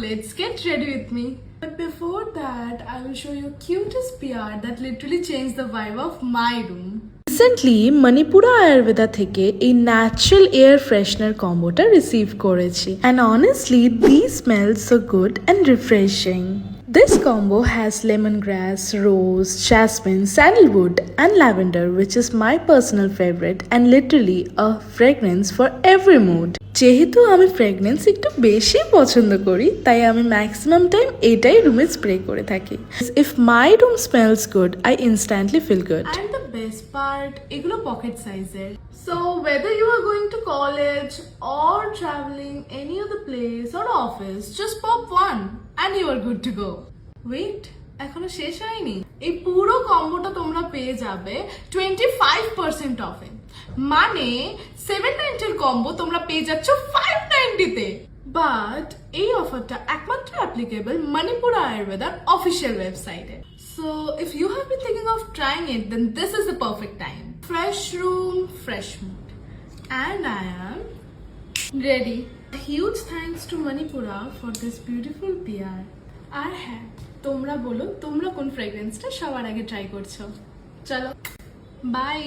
let's get ready with me. But before that, I will show you cutest PR that literally changed the vibe of my room. Recently Manipura Ayurveda থেকে এই natural air freshener কম্বোটা receive করেছি and honestly this smells so good and refreshing. This combo has lemongrass, rose, jasmine, sandalwood and lavender, which is my personal favorite and literally a fragrance for every mood. যেহেতু আমি fragrance একটু বেশি পছন্দ করি তাই আমি maximum time এটাই রুমে স্প্রে করে থাকি. If my room smells good I instantly feel good. And the best part, এগুলো pocket size. So whether you are going to college or traveling any other place or office, just pop one and you are good to go. Wait, এখনো শেষ হয়নি. এই পুরো কম্বোটা তোমরা পেয়ে যাবে 25% অফে. মানে 790 এর কম্বো তোমরা পেয়ে যাচ্ছ 590 তে. বাট এই অফারটা একমাত্র অ্যাপ্লিকেবল মণিপুরা আয়ুর্বেদার অফিসিয়াল ওয়েবসাইটে. So if you have been thinking of trying it, then this is the perfect time. Fresh room, fresh mood. And I am ready. Huge thanks to Manipura for this beautiful PR. আর হ্যাঁ, তোমরা বলো তোমরা কোন ফ্রেগ্রেন্সটা সবার আগে try করছো. চলো, by.